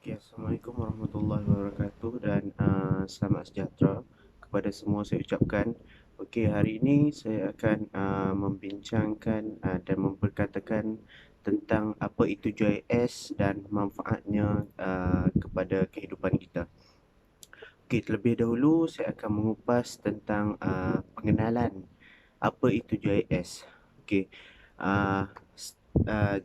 Okay, Assalamualaikum warahmatullahi wabarakatuh dan selamat sejahtera kepada semua saya ucapkan. Okey, hari ini saya akan membincangkan dan memperkatakan tentang apa itu JIS dan manfaatnya kepada kehidupan kita. Okey, terlebih dahulu saya akan mengupas tentang pengenalan apa itu JIS. Okey, uh,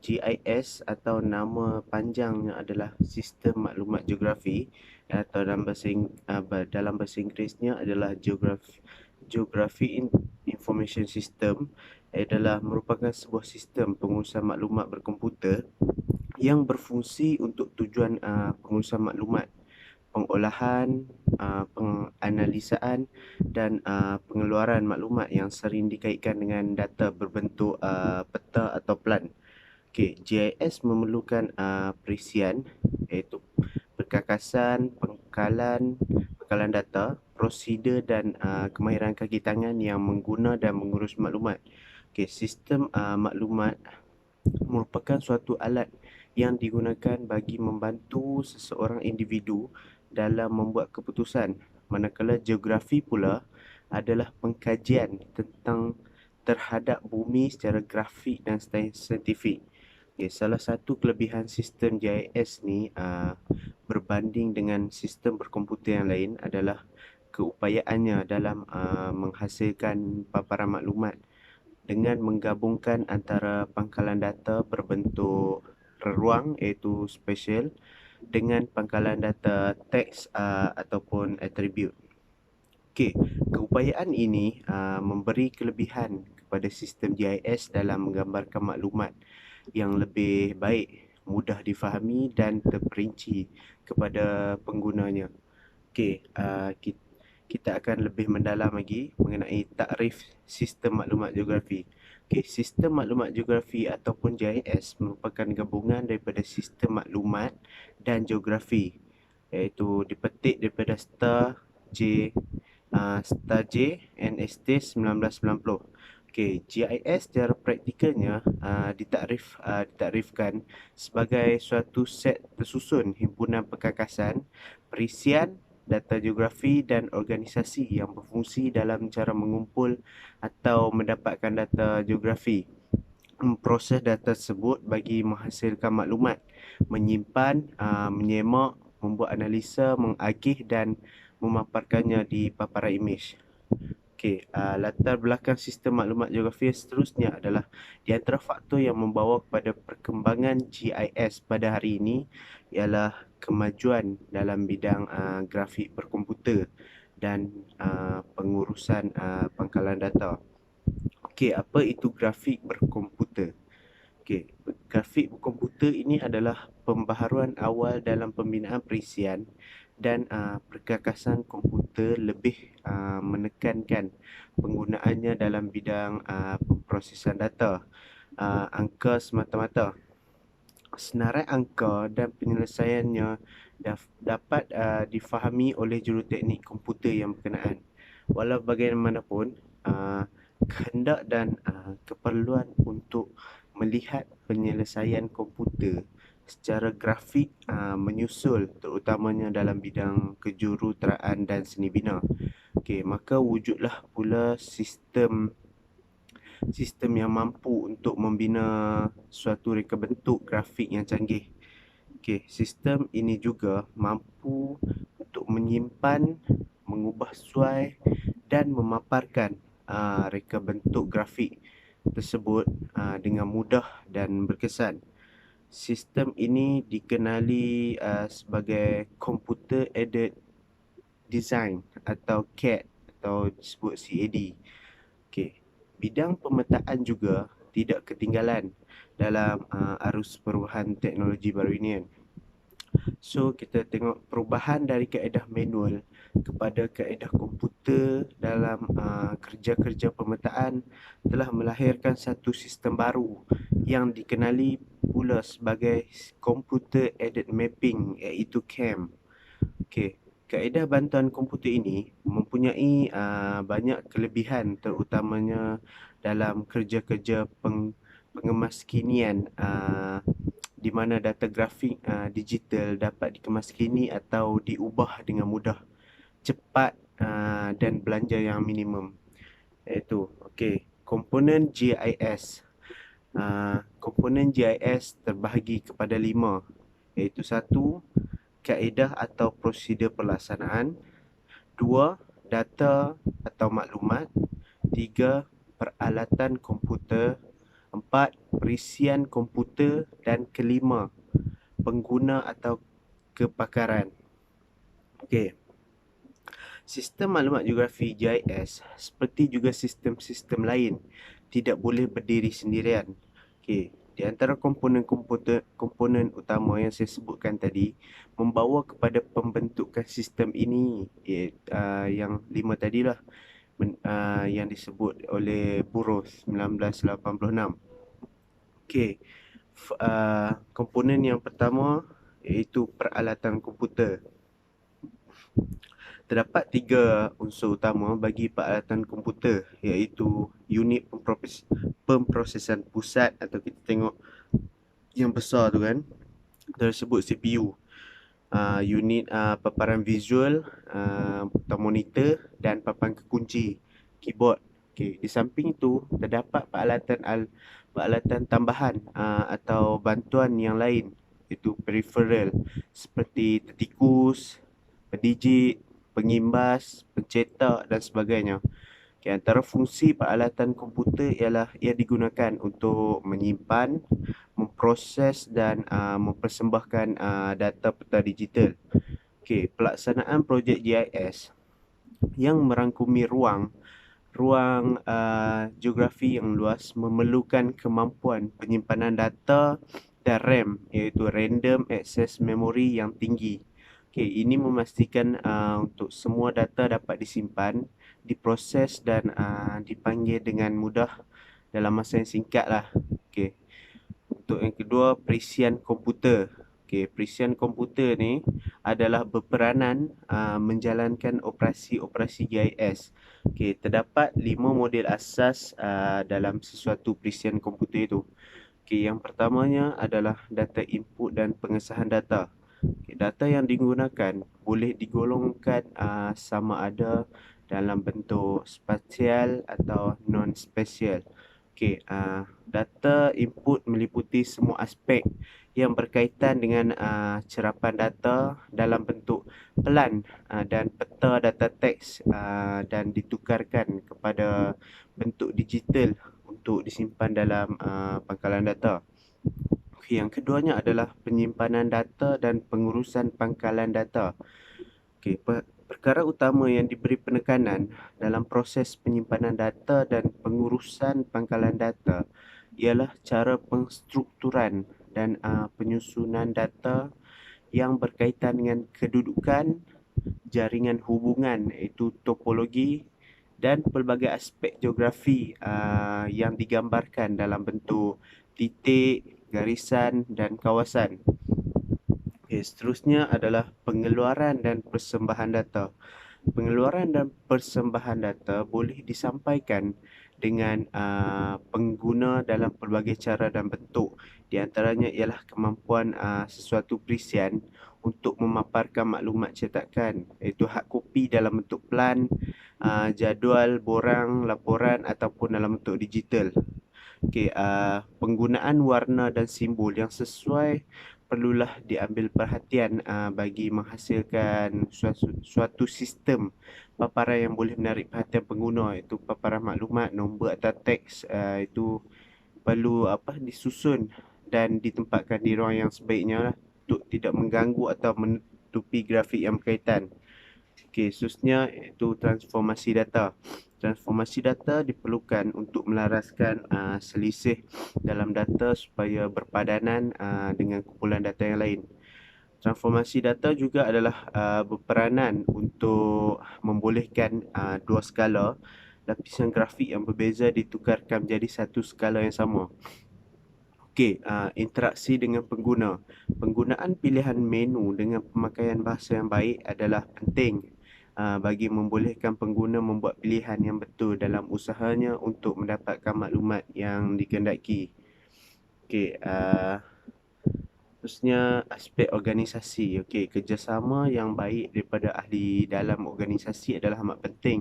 GIS atau nama panjangnya adalah Sistem Maklumat Geografi, atau dalam bahasa Inggerisnya adalah Geography Information System. Adalah merupakan sebuah sistem pengurusan maklumat berkomputer yang berfungsi untuk tujuan pengurusan maklumat, pengolahan, penganalisaan dan pengeluaran maklumat yang sering dikaitkan dengan data berbentuk peta atau plan. Okey, GIS memerlukan perisian, iaitu perkakasan, pengkalan data, prosedur dan kemahiran kaki tangan yang mengguna dan mengurus maklumat. Okey, sistem maklumat merupakan suatu alat yang digunakan bagi membantu seseorang individu dalam membuat keputusan, manakala geografi pula adalah pengkajian tentang terhadap bumi secara grafik dan saintifik. Okay, salah satu kelebihan sistem GIS ni berbanding dengan sistem berkomputer yang lain adalah keupayaannya dalam menghasilkan paparan maklumat dengan menggabungkan antara pangkalan data berbentuk ruang iaitu spatial dengan pangkalan data teks ataupun attribute. Okey, keupayaan ini memberi kelebihan kepada sistem GIS dalam menggambarkan maklumat yang lebih baik, mudah difahami dan terperinci kepada penggunanya. Okey, kita akan lebih mendalam lagi mengenai takrif sistem maklumat geografi. Okey, sistem maklumat geografi ataupun GIS merupakan gabungan daripada sistem maklumat dan geografi, iaitu dipetik daripada Star J and Estes 1990. Okey, GIS secara praktikalnya ditakrifkan sebagai suatu set tersusun himpunan perkakasan, perisian, data geografi dan organisasi yang berfungsi dalam cara mengumpul atau mendapatkan data geografi, memproses data tersebut bagi menghasilkan maklumat, menyimpan, menyemak, membuat analisa, mengagih dan memaparkannya di paparan imej. Okey, latar belakang sistem maklumat geografi seterusnya adalah di antara faktor yang membawa kepada perkembangan GIS pada hari ini ialah kemajuan dalam bidang grafik berkomputer dan pengurusan pangkalan data. Okey, apa itu grafik berkomputer? Okey, grafik berkomputer ini adalah pembaharuan awal dalam pembinaan perisian dan perkakasan komputer, lebih menekankan penggunaannya dalam bidang pemprosesan data, angka semata-mata. Senarai angka dan penyelesaiannya dapat difahami oleh juruteknik komputer yang berkenaan. Walau bagaimanapun, kehendak dan keperluan untuk melihat penyelesaian komputer secara grafik menyusul, terutamanya dalam bidang kejuruteraan dan seni bina. Okey, maka wujudlah pula sistem yang mampu untuk membina suatu reka bentuk grafik yang canggih. Okey, sistem ini juga mampu untuk menyimpan, mengubah suai dan memaparkan reka bentuk grafik tersebut dengan mudah dan berkesan. Sistem ini dikenali sebagai Computer Aided Design atau CAD atau disebut CAD. Okey, bidang pemetaan juga tidak ketinggalan dalam arus perubahan teknologi baru ini kan. So kita tengok perubahan dari kaedah manual kepada kaedah komputer dalam kerja-kerja pemetaan telah melahirkan satu sistem baru yang dikenali pula sebagai Computer Aided Mapping, iaitu CAM. Okey, kaedah bantuan komputer ini mempunyai banyak kelebihan, terutamanya dalam kerja-kerja pengemaskinian di mana data grafik digital dapat dikemaskini atau diubah dengan mudah, cepat dan belanja yang minimum. Iaitu, okey, komponen GIS. Komponen GIS terbahagi kepada 5, iaitu 1. Kaedah atau prosedur pelaksanaan. 2. Data atau maklumat. 3. Peralatan komputer. 4. Perisian komputer. Dan kelima, pengguna atau kepakaran. Okey. Sistem maklumat geografi GIS seperti juga sistem-sistem lain tidak boleh berdiri sendirian. Okey, di antara komponen utama yang saya sebutkan tadi membawa kepada pembentukan sistem ini, yang 5 tadilah, yang disebut oleh Burroughs 1986. Okey, komponen yang pertama iaitu peralatan komputer. Terdapat 3 unsur utama bagi peralatan komputer, iaitu unit pemprosesan pusat, atau kita tengok yang besar tu kan, tersebut CPU. Unit paparan visual atau monitor, dan papan kekunci, keyboard. Okay. Di samping itu terdapat peralatan tambahan atau bantuan yang lain, iaitu peripheral seperti tertikus, pendigit, pengimbas, pencetak dan sebagainya. Okay, antara fungsi peralatan komputer ialah ia digunakan untuk menyimpan, memproses dan mempersembahkan data peta digital. Okay, pelaksanaan projek GIS yang merangkumi ruang geografi yang luas memerlukan kemampuan penyimpanan data dan RAM, iaitu Random Access Memory, yang tinggi. Okay, ini memastikan untuk semua data dapat disimpan, diproses dan dipanggil dengan mudah dalam masa yang singkat lah. Okay. Untuk yang kedua, perisian komputer. Okay, perisian komputer ni adalah berperanan menjalankan operasi-operasi GIS. Okay, terdapat 5 model asas dalam sesuatu perisian komputer itu. Okay, yang pertamanya adalah data input dan pengesahan data. Okay, data yang digunakan boleh digolongkan sama ada dalam bentuk spasial atau non-spasial. Okay, data input meliputi semua aspek yang berkaitan dengan cerapan data dalam bentuk pelan dan peta data teks dan ditukarkan kepada bentuk digital untuk disimpan dalam pangkalan data. Okay, yang keduanya adalah penyimpanan data dan pengurusan pangkalan data. Okay, perkara utama yang diberi penekanan dalam proses penyimpanan data dan pengurusan pangkalan data ialah cara pengstrukturan dan penyusunan data yang berkaitan dengan kedudukan, jaringan hubungan, iaitu topologi, dan pelbagai aspek geografi yang digambarkan dalam bentuk titik, garisan dan kawasan. Okay, seterusnya adalah pengeluaran dan persembahan data. Pengeluaran dan persembahan data boleh disampaikan dengan pengguna dalam pelbagai cara dan bentuk. Di antaranya ialah kemampuan sesuatu perisian untuk memaparkan maklumat cetakan, iaitu hard copy dalam bentuk plan, jadual, borang, laporan ataupun dalam bentuk digital. Okay, penggunaan warna dan simbol yang sesuai perlulah diambil perhatian bagi menghasilkan suatu sistem paparan yang boleh menarik perhatian pengguna, iaitu paparan maklumat, nombor atau teks itu perlu disusun dan ditempatkan di ruang yang sebaiknya lah, untuk tidak mengganggu atau menutupi grafik yang berkaitan. Okey, seterusnya iaitu transformasi data. Transformasi data diperlukan untuk melaraskan selisih dalam data supaya berpadanan dengan kumpulan data yang lain. Transformasi data juga adalah berperanan untuk membolehkan dua skala lapisan grafik yang berbeza ditukarkan menjadi satu skala yang sama. Okey, interaksi dengan pengguna. Penggunaan pilihan menu dengan pemakaian bahasa yang baik adalah penting bagi membolehkan pengguna membuat pilihan yang betul dalam usahanya untuk mendapatkan maklumat yang dikehendaki. Okey, Terusnya aspek organisasi. Okey, kerjasama yang baik daripada ahli dalam organisasi adalah amat penting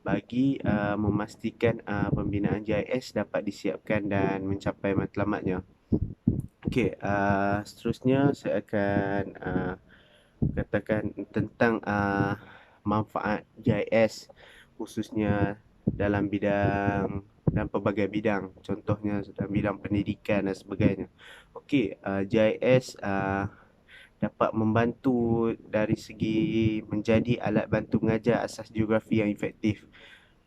bagi memastikan pembinaan JIS dapat disiapkan dan mencapai matlamatnya. Okey, seterusnya saya akan katakan tentang manfaat JIS khususnya dalam bidang dan pelbagai bidang, contohnya dalam bidang pendidikan dan sebagainya. Okey, JIS dapat membantu dari segi menjadi alat bantu mengajar asas geografi yang efektif.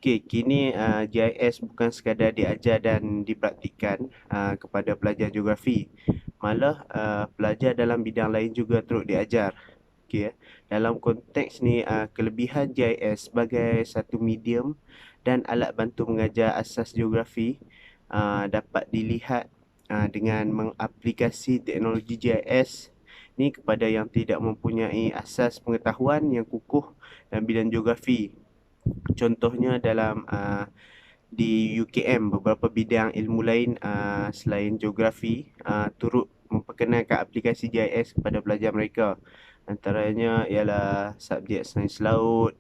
Okey, kini JIS bukan sekadar diajar dan dipraktikkan kepada pelajar geografi, malah pelajar dalam bidang lain juga turut diajar. Okey, dalam konteks ni kelebihan JIS sebagai satu medium dan alat bantu mengajar asas geografi dapat dilihat dengan mengaplikasi teknologi JIS ni kepada yang tidak mempunyai asas pengetahuan yang kukuh dalam bidang geografi. Contohnya dalam di UKM beberapa bidang ilmu lain selain geografi turut memperkenalkan aplikasi JIS kepada pelajar mereka. Antaranya ialah subjek sains laut,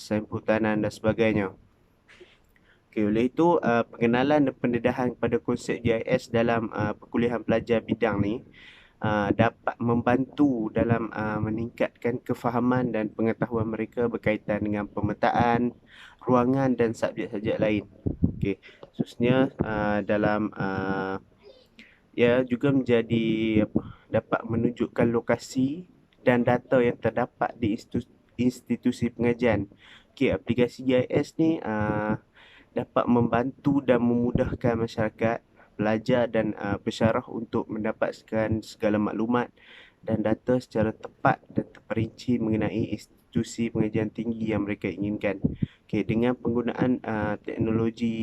sains perhutanan dan sebagainya. Okey, oleh itu pengenalan dan pendedahan kepada konsep JIS dalam perkuliahan pelajar bidang ni dapat membantu dalam meningkatkan kefahaman dan pengetahuan mereka berkaitan dengan pemetaan, ruangan dan subjek-subjek lain. Okey, khususnya dalam ia juga menjadi dapat menunjukkan lokasi dan data yang terdapat di institusi pengajian. Okey, aplikasi JIS ni dapat membantu dan memudahkan masyarakat, pelajar dan pensyarah untuk mendapatkan segala maklumat dan data secara tepat dan terperinci mengenai institusi pengajian tinggi yang mereka inginkan. Okey, dengan penggunaan teknologi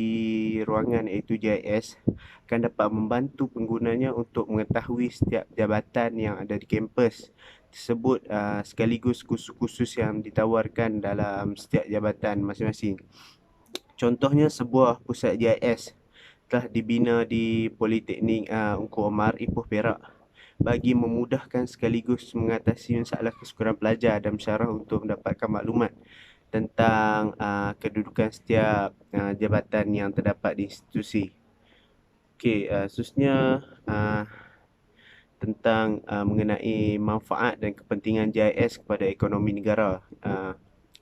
ruangan iaitu JIS akan dapat membantu penggunanya untuk mengetahui setiap jabatan yang ada di kampus tersebut sekaligus kursus-kursus yang ditawarkan dalam setiap jabatan masing-masing. Contohnya sebuah pusat JIS telah dibina di Politeknik Ungku Omar, Ipoh, Perak bagi memudahkan sekaligus mengatasi masalah kesukaran pelajar dan pensyarah untuk mendapatkan maklumat tentang kedudukan setiap jabatan yang terdapat di institusi. Okey, khususnya tentang mengenai manfaat dan kepentingan JIS kepada ekonomi negara.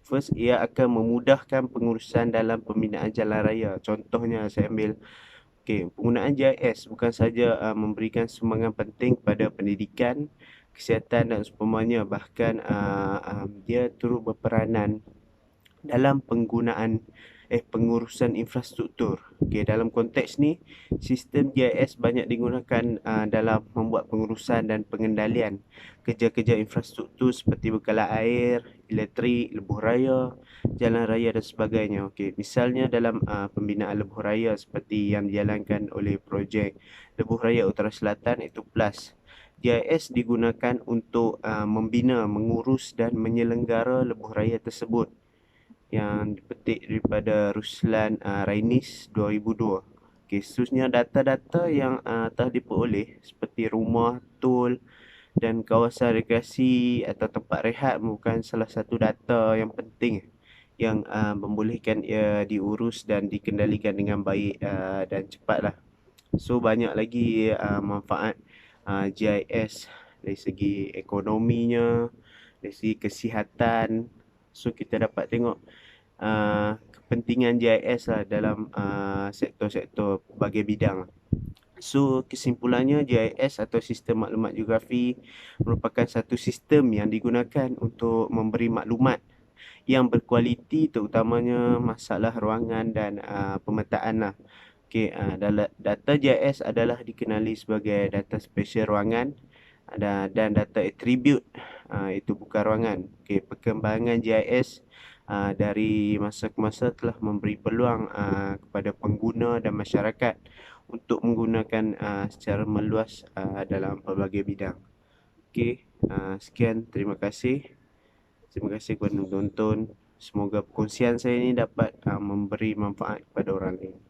First, ia akan memudahkan pengurusan dalam pembinaan jalan raya. Contohnya saya ambil, penggunaan JIS bukan saja memberikan sumbangan penting pada pendidikan, kesihatan dan seumpamanya, bahkan dia turut berperanan dalam pengurusan infrastruktur. Dalam konteks ni, sistem JIS banyak digunakan dalam membuat pengurusan dan pengendalian kerja-kerja infrastruktur seperti bekalan air, elektrik, lebuh raya, jalan raya dan sebagainya. Misalnya dalam pembinaan lebuh raya seperti yang dijalankan oleh projek Lebuh Raya Utara Selatan iaitu PLUS. JIS digunakan untuk membina, mengurus dan menyelenggara lebuh raya tersebut yang dipetik daripada Ruslan Rainis 2002. Khususnya data-data yang telah diperoleh seperti rumah, tol dan kawasan rekreasi atau tempat rehat merupakan salah satu data yang penting yang membolehkan ia diurus dan dikendalikan dengan baik dan cepatlah. So banyak lagi manfaat JIS dari segi ekonominya, dari segi kesihatan. So kita dapat tengok kepentingan JIS lah dalam sektor-sektor berbagai bidang. So kesimpulannya, JIS atau Sistem Maklumat Geografi merupakan satu sistem yang digunakan untuk memberi maklumat yang berkualiti, terutamanya masalah ruangan dan pemetaan lah. Data JIS adalah dikenali sebagai data spesial ruangan dan data atribut itu bukan ruangan. Perkembangan JIS dari masa ke masa telah memberi peluang kepada pengguna dan masyarakat untuk menggunakan secara meluas dalam pelbagai bidang. Sekian, terima kasih. Terima kasih kepada penonton. Semoga perkongsian saya ini dapat memberi manfaat kepada orang lain.